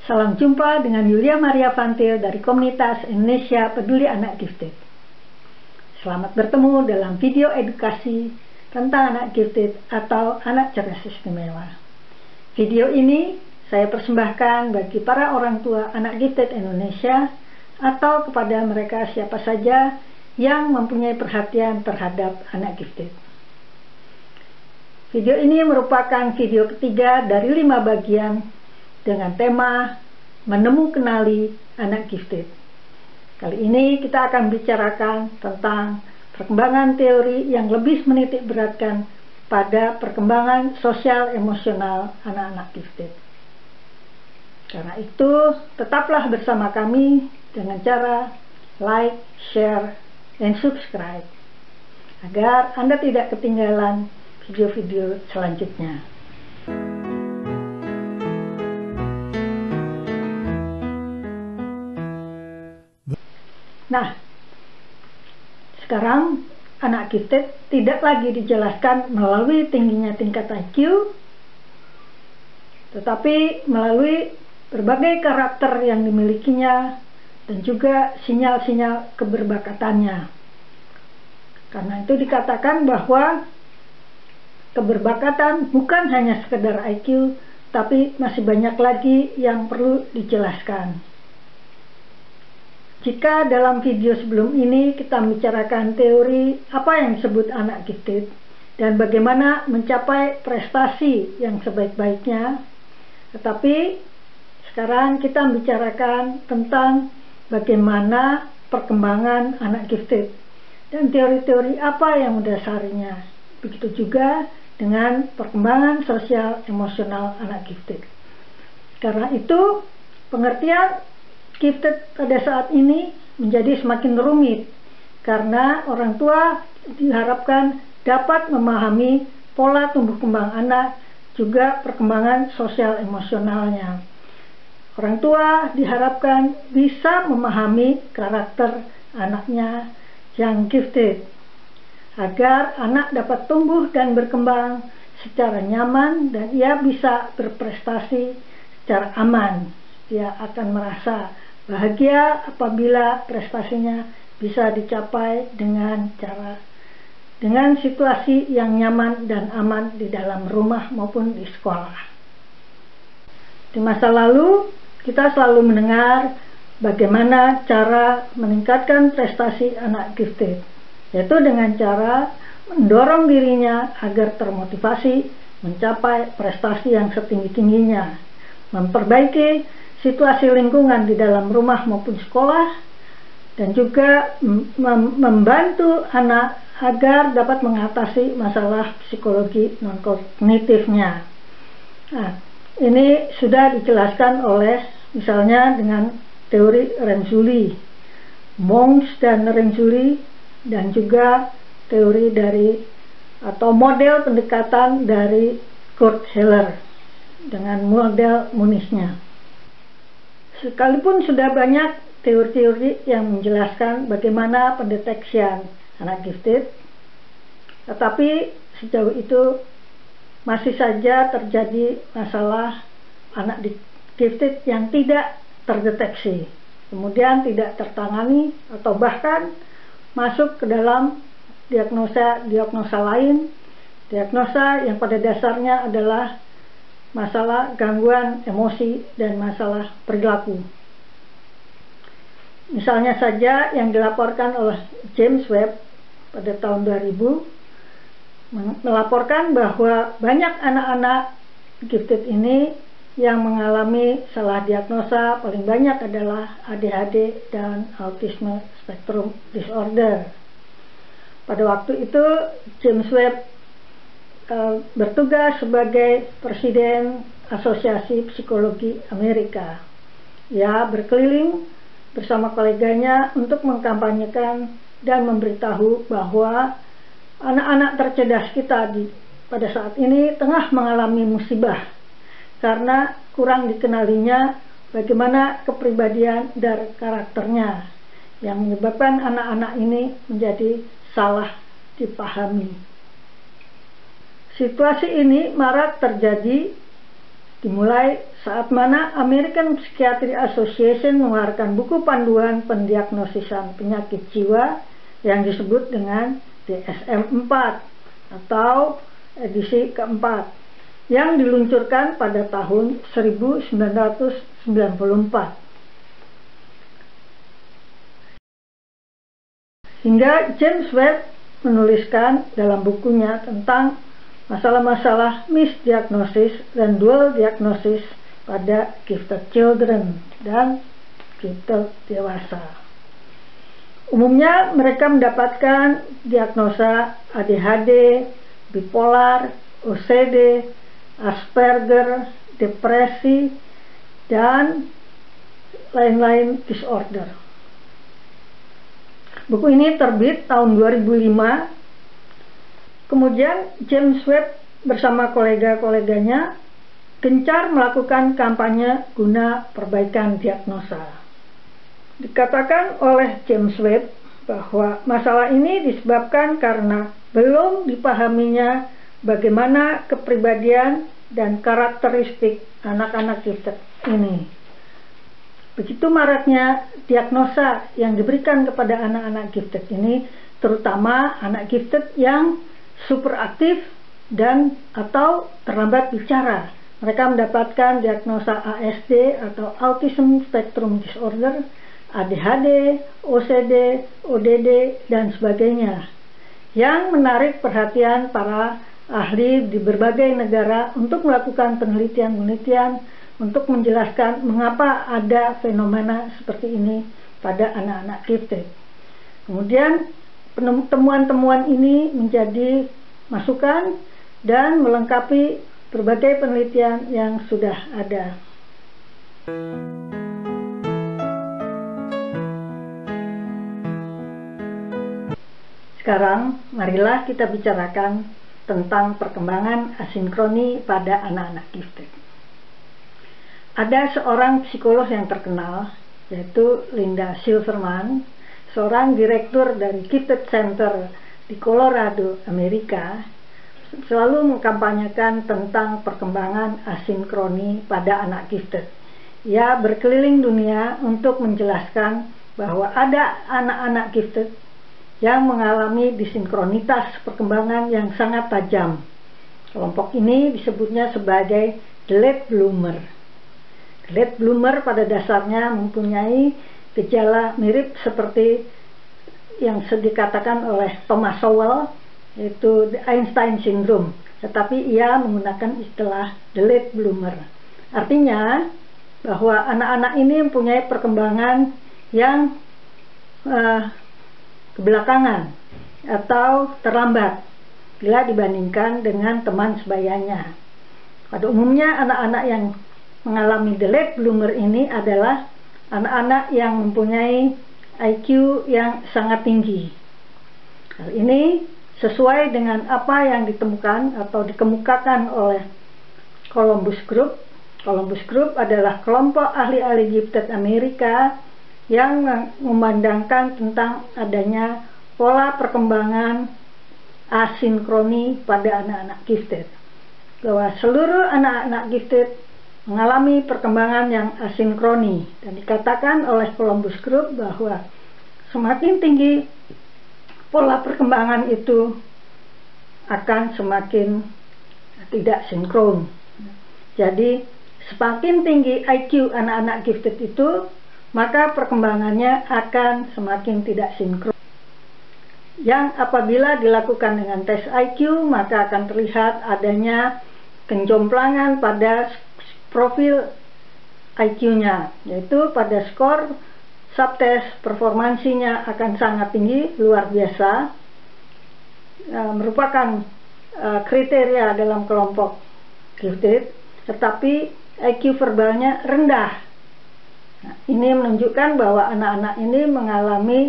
Salam jumpa dengan Yulia Maria Fantil dari komunitas Indonesia Peduli Anak Gifted. Selamat bertemu dalam video edukasi tentang anak gifted atau anak cerdas istimewa. Video ini saya persembahkan bagi para orang tua anak gifted Indonesia atau kepada mereka siapa saja yang mempunyai perhatian terhadap anak gifted. Video ini merupakan video ketiga dari 5 bagian dengan tema Menemu Kenali Anak Gifted. Kali ini kita akan bicarakan tentang perkembangan teori yang lebih menitik beratkan pada perkembangan sosial emosional anak-anak gifted. Karena itu, tetaplah bersama kami dengan cara like, share, dan subscribe agar Anda tidak ketinggalan video-video selanjutnya. Nah, sekarang anak gifted tidak lagi dijelaskan melalui tingginya tingkat IQ, tetapi melalui berbagai karakter yang dimilikinya dan juga sinyal-sinyal keberbakatannya. Karena itu dikatakan bahwa keberbakatan bukan hanya sekedar IQ, tapi masih banyak lagi yang perlu dijelaskan. Jika dalam video sebelum ini kita membicarakan teori apa yang disebut anak gifted dan bagaimana mencapai prestasi yang sebaik-baiknya, tetapi sekarang kita membicarakan tentang bagaimana perkembangan anak gifted dan teori-teori apa yang mendasarinya. Begitu juga dengan perkembangan sosial emosional anak gifted. Karena itu, pengertian gifted pada saat ini menjadi semakin rumit karena orang tua diharapkan dapat memahami pola tumbuh kembang anak, juga perkembangan sosial emosionalnya. Orang tua diharapkan bisa memahami karakter anaknya yang gifted agar anak dapat tumbuh dan berkembang secara nyaman dan ia bisa berprestasi secara aman. Dia akan merasa bahagia apabila prestasinya bisa dicapai dengan situasi yang nyaman dan aman di dalam rumah maupun di sekolah. Di masa lalu, kita selalu mendengar bagaimana cara meningkatkan prestasi anak gifted, yaitu dengan cara mendorong dirinya agar termotivasi mencapai prestasi yang setinggi-tingginya, memperbaiki situasi lingkungan di dalam rumah maupun sekolah, dan juga membantu anak agar dapat mengatasi masalah psikologi non-kognitifnya. Nah, ini sudah dijelaskan oleh misalnya dengan teori Renzulli, Monks dan Renzulli, dan juga teori dari atau model pendekatan dari Kurt Heller dengan model Munisnya. Sekalipun sudah banyak teori-teori yang menjelaskan bagaimana pendeteksian anak gifted, tetapi sejauh itu masih saja terjadi masalah anak gifted yang tidak terdeteksi, kemudian tidak tertangani atau bahkan masuk ke dalam diagnosa lain, diagnosa yang pada dasarnya adalah masalah gangguan emosi dan masalah perilaku. Misalnya saja yang dilaporkan oleh James Webb pada tahun 2000 melaporkan bahwa banyak anak-anak gifted ini yang mengalami salah diagnosa paling banyak adalah ADHD dan Autism Spectrum Disorder. Pada waktu itu James Webb bertugas sebagai Presiden Asosiasi Psikologi Amerika. Ia berkeliling bersama koleganya untuk mengkampanyekan dan memberitahu bahwa anak-anak tercerdas kita pada saat ini tengah mengalami musibah karena kurang dikenalinya bagaimana kepribadian dan karakternya yang menyebabkan anak-anak ini menjadi salah dipahami. Situasi ini marak terjadi dimulai saat mana American Psychiatric Association mengeluarkan buku panduan pendiagnosisan penyakit jiwa yang disebut dengan DSM-4 atau edisi keempat, yang diluncurkan pada tahun 1994. Hingga James Webb menuliskan dalam bukunya tentang masalah-masalah misdiagnosis dan dual diagnosis pada gifted children dan gifted dewasa. Umumnya mereka mendapatkan diagnosa ADHD, bipolar, OCD, Asperger, depresi, dan lain-lain disorder. Buku ini terbit tahun 2005. Kemudian James Webb bersama kolega-koleganya gencar melakukan kampanye guna perbaikan diagnosa. Dikatakan oleh James Webb bahwa masalah ini disebabkan karena belum dipahaminya bagaimana kepribadian dan karakteristik anak-anak gifted ini. Begitu maraknya diagnosa yang diberikan kepada anak-anak gifted ini, terutama anak gifted yang superaktif dan atau terlambat bicara. Mereka mendapatkan diagnosa ASD atau Autism Spectrum Disorder, ADHD, OCD, ODD, dan sebagainya, yang menarik perhatian para ahli di berbagai negara untuk melakukan penelitian-penelitian untuk menjelaskan mengapa ada fenomena seperti ini pada anak-anak gifted. Kemudian temuan-temuan ini menjadi masukan dan melengkapi berbagai penelitian yang sudah ada. Sekarang marilah kita bicarakan tentang perkembangan asinkroni pada anak-anak gifted. Ada seorang psikolog yang terkenal, yaitu Linda Silverman, seorang direktur dari Gifted Center di Colorado, Amerika, selalu mengkampanyekan tentang perkembangan asinkroni pada anak gifted. Ia berkeliling dunia untuk menjelaskan bahwa ada anak-anak gifted yang mengalami disinkronitas perkembangan yang sangat tajam. Kelompok ini disebutnya sebagai late bloomer. Late bloomer pada dasarnya mempunyai gejala mirip seperti yang dikatakan oleh Thomas Sowell, yaitu the Einstein syndrome, tetapi ia menggunakan istilah the late bloomer. Artinya bahwa anak-anak ini mempunyai perkembangan yang kebelakangan atau terlambat bila dibandingkan dengan teman sebayanya. Pada umumnya anak-anak yang mengalami the late bloomer ini adalah anak-anak yang mempunyai IQ yang sangat tinggi. Hal ini sesuai dengan apa yang ditemukan atau dikemukakan oleh Columbus Group. Columbus Group adalah kelompok ahli-ahli gifted Amerika yang memandangkan tentang adanya pola perkembangan asinkroni pada anak-anak gifted, bahwa seluruh anak-anak gifted mengalami perkembangan yang asinkroni, dan dikatakan oleh Columbus Group bahwa semakin tinggi pola perkembangan itu akan semakin tidak sinkron. Jadi semakin tinggi IQ anak-anak gifted itu, maka perkembangannya akan semakin tidak sinkron. Yang apabila dilakukan dengan tes IQ, maka akan terlihat adanya kenjomplangan pada profil IQ-nya, yaitu pada skor subtes performansinya akan sangat tinggi, luar biasa, merupakan kriteria dalam kelompok gifted, tetapi IQ verbalnya rendah. Nah, ini menunjukkan bahwa anak-anak ini mengalami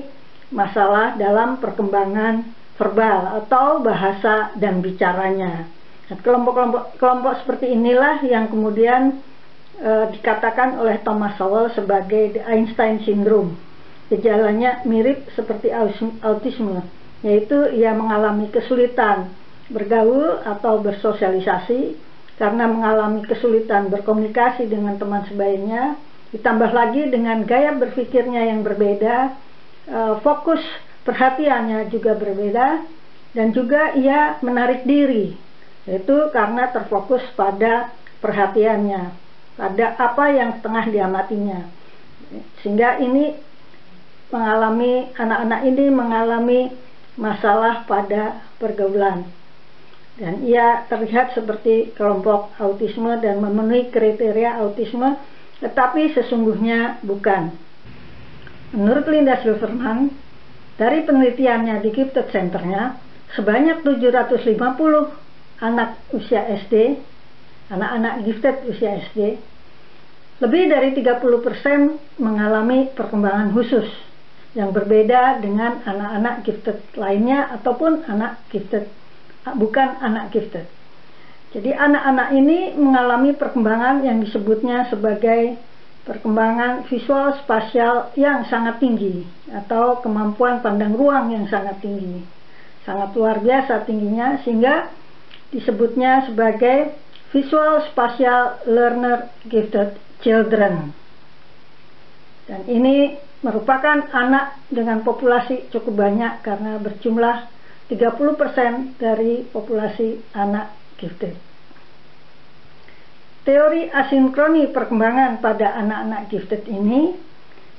masalah dalam perkembangan verbal atau bahasa dan bicaranya. Nah, kelompok seperti inilah yang kemudian dikatakan oleh Thomas Sowell sebagai the Einstein syndrome. Gejalanya mirip seperti autisme, yaitu ia mengalami kesulitan bergaul atau bersosialisasi, karena mengalami kesulitan berkomunikasi dengan teman sebayanya, ditambah lagi dengan gaya berpikirnya yang berbeda, fokus perhatiannya juga berbeda, dan juga ia menarik diri, yaitu karena terfokus pada perhatiannya, pada apa yang tengah diamatinya, sehingga ini anak-anak ini mengalami masalah pada pergaulan. Dan ia terlihat seperti kelompok autisme dan memenuhi kriteria autisme, tetapi sesungguhnya bukan. Menurut Linda Silverman, dari penelitiannya di Gifted Center-nya, sebanyak 750 anak usia SD, anak-anak gifted usia SD, lebih dari 30% mengalami perkembangan khusus yang berbeda dengan anak-anak gifted lainnya ataupun bukan anak gifted. Jadi anak-anak ini mengalami perkembangan yang disebutnya sebagai perkembangan visual spasial yang sangat tinggi atau kemampuan pandang ruang yang sangat tinggi, sangat luar biasa tingginya, sehingga disebutnya sebagai visual spatial learner gifted children. Dan ini merupakan anak dengan populasi cukup banyak karena berjumlah 30% dari populasi anak gifted. Teori asinkroni perkembangan pada anak-anak gifted ini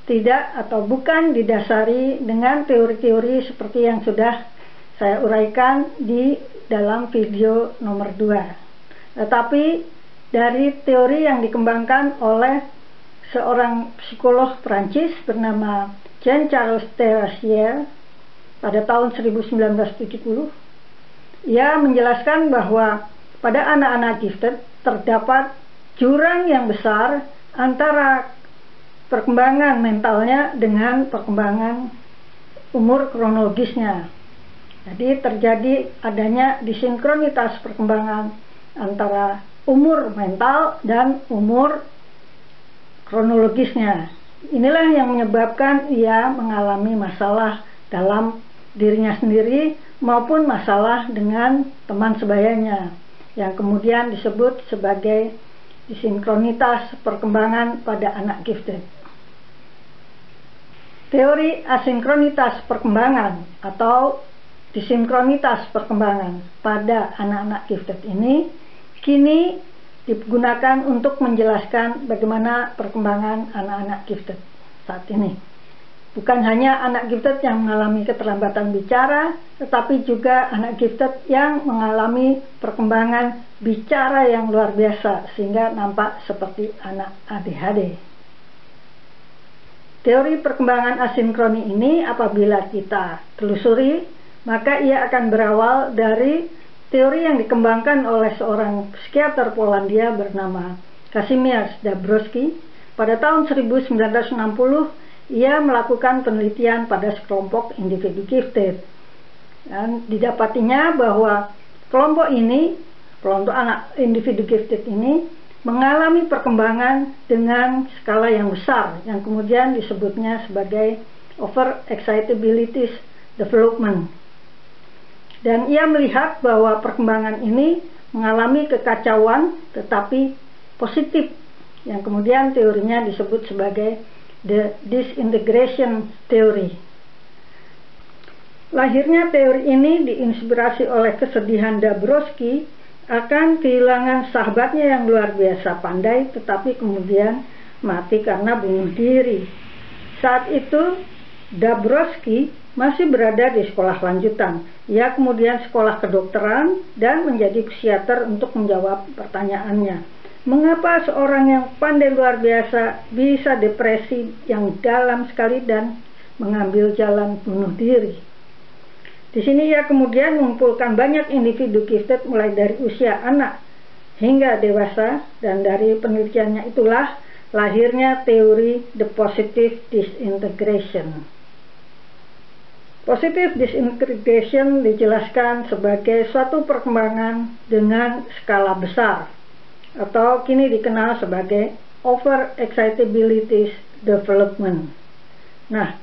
tidak atau bukan didasari dengan teori-teori seperti yang sudah saya uraikan di dalam video nomor 2, tetapi dari teori yang dikembangkan oleh seorang psikolog Prancis bernama Jean-Charles Terrasier pada tahun 1970. Ia menjelaskan bahwa pada anak-anak gifted terdapat jurang yang besar antara perkembangan mentalnya dengan perkembangan umur kronologisnya. Jadi terjadi adanya disinkronitas perkembangan antara umur mental dan umur kronologisnya. Inilah yang menyebabkan ia mengalami masalah dalam dirinya sendiri maupun masalah dengan teman sebayanya, yang kemudian disebut sebagai disinkronitas perkembangan pada anak gifted. Teori asinkronitas perkembangan atau disinkronitas perkembangan pada anak-anak gifted ini kini digunakan untuk menjelaskan bagaimana perkembangan anak-anak gifted saat ini. Bukan hanya anak gifted yang mengalami keterlambatan bicara, tetapi juga anak gifted yang mengalami perkembangan bicara yang luar biasa sehingga nampak seperti anak ADHD. Teori perkembangan asinkroni ini apabila kita telusuri, maka ia akan berawal dari teori yang dikembangkan oleh seorang psikiater Polandia bernama Kazimierz Dabrowski. Pada tahun 1960 ia melakukan penelitian pada sekelompok individu gifted, dan didapatinya bahwa kelompok anak individu gifted ini mengalami perkembangan dengan skala yang besar, yang kemudian disebutnya sebagai overexcitability development. Dan ia melihat bahwa perkembangan ini mengalami kekacauan tetapi positif, yang kemudian teorinya disebut sebagai the disintegration theory. Lahirnya teori ini diinspirasi oleh kesedihan Dabrowski akan kehilangan sahabatnya yang luar biasa pandai tetapi kemudian mati karena bunuh diri. Saat itu Dabrowski masih berada di sekolah lanjutan. Ia kemudian sekolah kedokteran dan menjadi psikiater untuk menjawab pertanyaannya. Mengapa seorang yang pandai luar biasa bisa depresi yang dalam sekali dan mengambil jalan bunuh diri? Di sini ia kemudian mengumpulkan banyak individu gifted mulai dari usia anak hingga dewasa, dan dari penelitiannya itulah lahirnya teori the positive disintegration. Positive disintegration dijelaskan sebagai suatu perkembangan dengan skala besar, atau kini dikenal sebagai overexcitability development. Nah,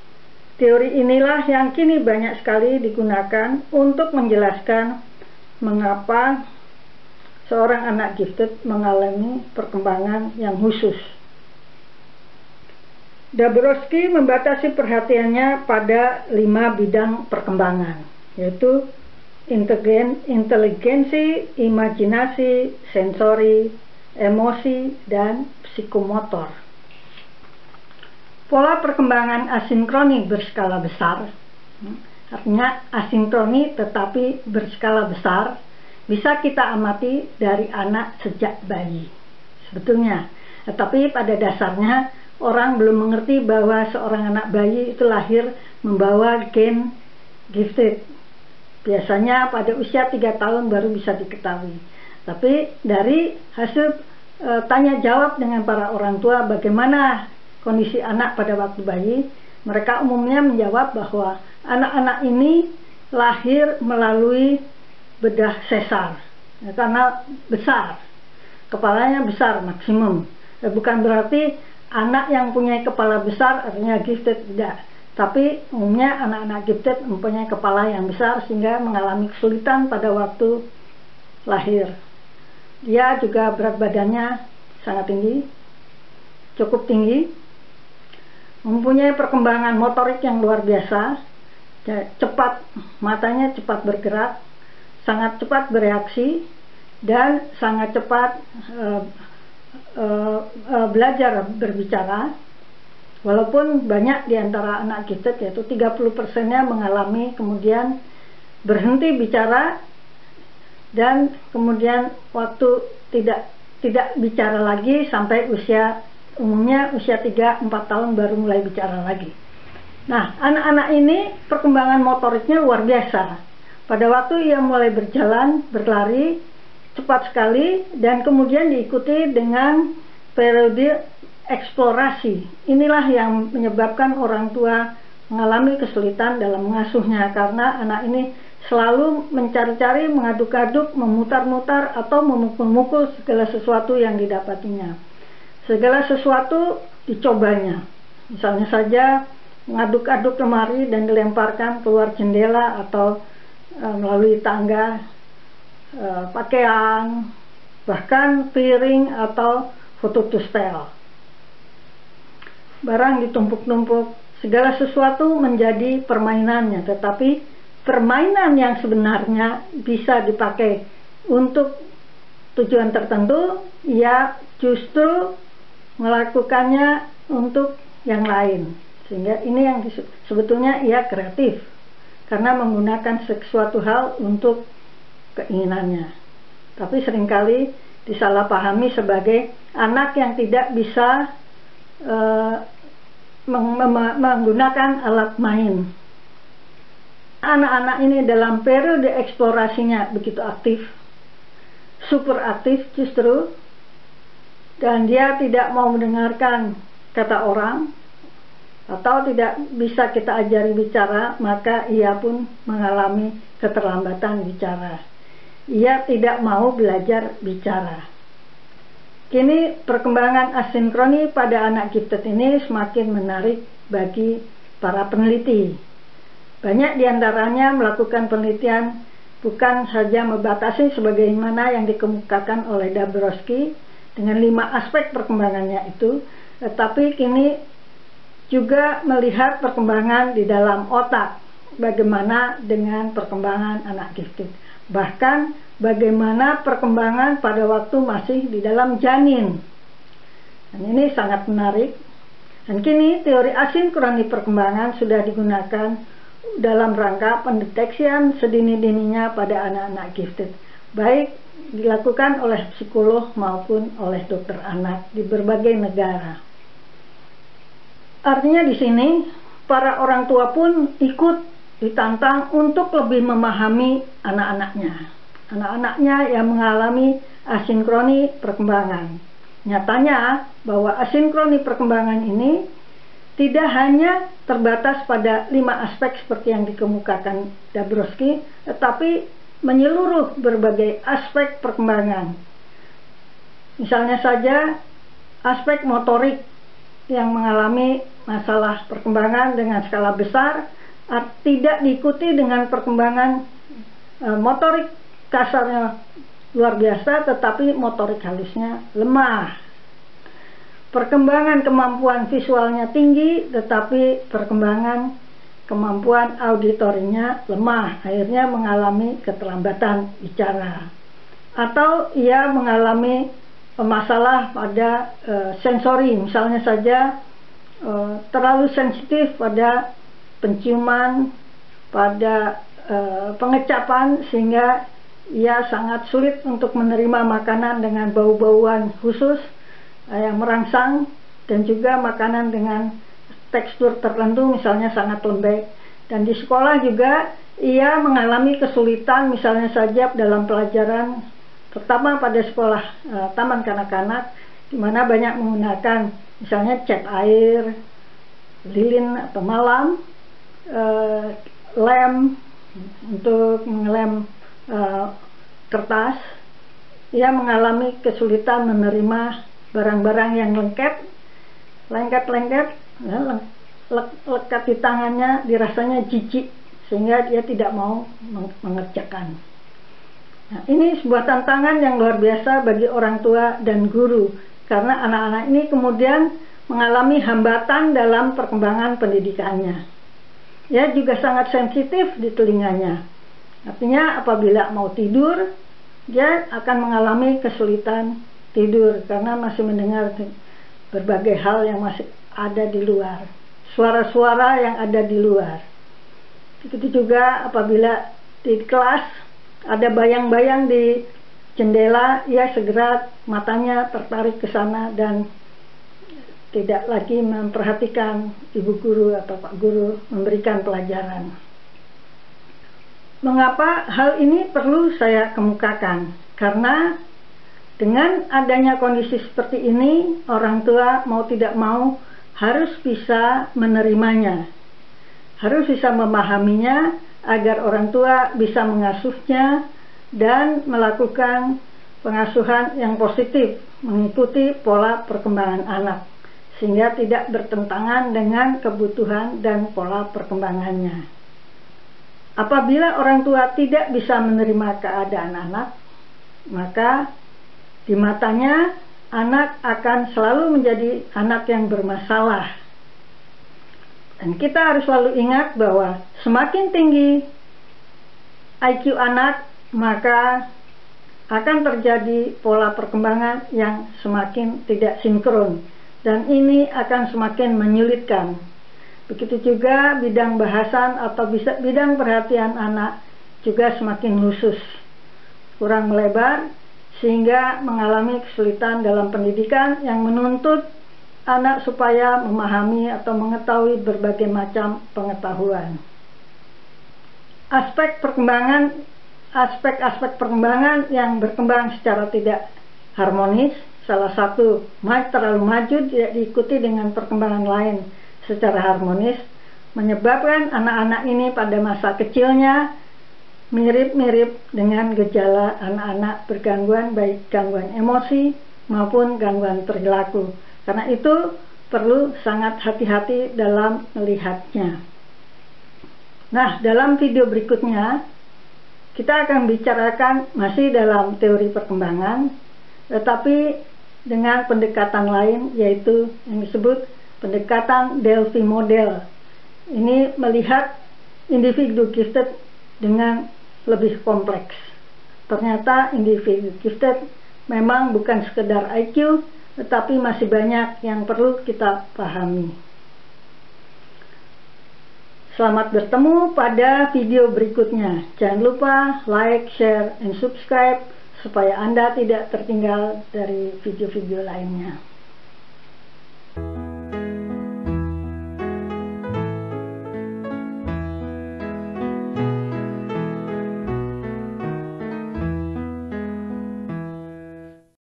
teori inilah yang kini banyak sekali digunakan untuk menjelaskan mengapa seorang anak gifted mengalami perkembangan yang khusus. Dabrowski membatasi perhatiannya pada 5 bidang perkembangan, yaitu inteligensi, imajinasi, sensori, emosi, dan psikomotor. Pola perkembangan asinkroni berskala besar, artinya asinkroni tetapi berskala besar, bisa kita amati dari anak sejak bayi sebetulnya. Tetapi pada dasarnya orang belum mengerti bahwa seorang anak bayi itu lahir membawa gen gifted. Biasanya pada usia 3 tahun baru bisa diketahui. Tapi dari hasil tanya jawab dengan para orang tua bagaimana kondisi anak pada waktu bayi, mereka umumnya menjawab bahwa anak-anak ini lahir melalui bedah sesar, karena besar, kepalanya besar maksimum. Bukan berarti anak yang punya kepala besar artinya gifted, tidak. Tapi umumnya anak-anak gifted mempunyai kepala yang besar sehingga mengalami kesulitan pada waktu lahir. Dia juga berat badannya sangat tinggi, cukup tinggi, mempunyai perkembangan motorik yang luar biasa, cepat, matanya cepat bergerak, sangat cepat bereaksi, dan sangat cepat belajar berbicara. Walaupun banyak di antara anak gifted, yaitu 30%-nya mengalami kemudian berhenti bicara, dan kemudian waktu tidak bicara lagi sampai umumnya usia 3-4 tahun baru mulai bicara lagi. Nah, anak-anak ini perkembangan motoriknya luar biasa. Pada waktu ia mulai berjalan, berlari cepat sekali, dan kemudian diikuti dengan periode eksplorasi. Inilah yang menyebabkan orang tua mengalami kesulitan dalam mengasuhnya, karena anak ini selalu mencari-cari, mengaduk-aduk, memutar-mutar, atau memukul-mukul segala sesuatu yang didapatinya. Segala sesuatu dicobanya. Misalnya saja mengaduk-aduk lemari dan dilemparkan keluar jendela atau melalui tangga, pakaian, bahkan piring atau foto to setel. Barang ditumpuk-tumpuk, segala sesuatu menjadi permainannya, tetapi permainan yang sebenarnya bisa dipakai untuk tujuan tertentu, ia justru melakukannya untuk yang lain. Sehingga ini yang sebetulnya ia kreatif, karena menggunakan sesuatu hal untuk keinginannya. Tapi seringkali disalahpahami sebagai anak yang tidak bisa menggunakan alat main. Anak-anak ini dalam periode eksplorasinya begitu aktif, super aktif justru, dan dia tidak mau mendengarkan kata orang, atau tidak bisa kita ajari bicara, maka ia pun mengalami keterlambatan bicara. Ia tidak mau belajar bicara. Kini perkembangan asinkroni pada anak gifted ini semakin menarik bagi para peneliti. Banyak diantaranya melakukan penelitian bukan saja membatasi sebagaimana yang dikemukakan oleh Dabrowski dengan 5 aspek perkembangannya itu, tetapi kini juga melihat perkembangan di dalam otak, bagaimana dengan perkembangan anak gifted, bahkan bagaimana perkembangan pada waktu masih di dalam janin. Dan ini sangat menarik. Dan kini teori asinkroni perkembangan sudah digunakan dalam rangka pendeteksian sedini-dininya pada anak-anak gifted, baik dilakukan oleh psikolog maupun oleh dokter anak di berbagai negara. Artinya di sini para orang tua pun ikut ditantang untuk lebih memahami anak-anaknya. Anak-anaknya yang mengalami asinkroni perkembangan. Nyatanya bahwa asinkroni perkembangan ini tidak hanya terbatas pada 5 aspek seperti yang dikemukakan Dabrowski, tetapi menyeluruh berbagai aspek perkembangan. Misalnya saja aspek motorik yang mengalami masalah perkembangan dengan skala besar tidak diikuti dengan perkembangan motorik kasarnya luar biasa tetapi motorik halusnya lemah. Perkembangan kemampuan visualnya tinggi tetapi perkembangan kemampuan auditorinya lemah, akhirnya mengalami keterlambatan bicara. Atau ia mengalami masalah pada sensori, misalnya saja terlalu sensitif pada penciuman, pada pengecapan, sehingga ia sangat sulit untuk menerima makanan dengan bau-bauan khusus yang merangsang, dan juga makanan dengan tekstur tertentu misalnya sangat lembek. Dan di sekolah juga ia mengalami kesulitan misalnya saja dalam pelajaran, terutama pada sekolah taman kanak-kanak, di mana banyak menggunakan misalnya cat air, lilin atau malam, lem untuk mengelem kertas. Ia mengalami kesulitan menerima barang-barang yang lengket, lekat di tangannya, dirasanya jijik, sehingga dia tidak mau mengerjakan. Nah, ini sebuah tantangan yang luar biasa bagi orang tua dan guru, karena anak-anak ini kemudian mengalami hambatan dalam perkembangan pendidikannya. Ya, juga sangat sensitif di telinganya. Artinya apabila mau tidur, dia akan mengalami kesulitan tidur karena masih mendengar berbagai hal yang masih ada di luar, suara-suara yang ada di luar. Begitu juga apabila di kelas ada bayang-bayang di jendela, ia segera matanya tertarik ke sana dan tidak lagi memperhatikan ibu guru atau pak guru memberikan pelajaran. Mengapa hal ini perlu saya kemukakan? Karena dengan adanya kondisi seperti ini, orang tua mau tidak mau harus bisa menerimanya, harus bisa memahaminya agar orang tua bisa mengasuhnya dan melakukan pengasuhan yang positif, mengikuti pola perkembangan anak, sehingga tidak bertentangan dengan kebutuhan dan pola perkembangannya. Apabila orang tua tidak bisa menerima keadaan anak, maka di matanya anak akan selalu menjadi anak yang bermasalah. Dan kita harus selalu ingat bahwa semakin tinggi IQ anak, maka akan terjadi pola perkembangan yang semakin tidak sinkron, dan ini akan semakin menyulitkan. Begitu juga bidang bahasan atau bidang perhatian anak juga semakin khusus, kurang melebar, sehingga mengalami kesulitan dalam pendidikan yang menuntut anak supaya memahami atau mengetahui berbagai macam pengetahuan. Aspek perkembangan yang berkembang secara tidak harmonis, salah satu terlalu maju tidak diikuti dengan perkembangan lain secara harmonis, menyebabkan anak-anak ini pada masa kecilnya mirip-mirip dengan gejala anak-anak bergangguan, baik gangguan emosi maupun gangguan perilaku. Karena itu perlu sangat hati-hati dalam melihatnya. Nah, dalam video berikutnya kita akan bicarakan masih dalam teori perkembangan, tetapi dengan pendekatan lain, yaitu yang disebut pendekatan Delphi model. Ini melihat individu gifted dengan lebih kompleks. Ternyata individu gifted memang bukan sekedar IQ, tetapi masih banyak yang perlu kita pahami. Selamat bertemu pada video berikutnya. Jangan lupa like, share, and subscribe supaya Anda tidak tertinggal dari video-video lainnya.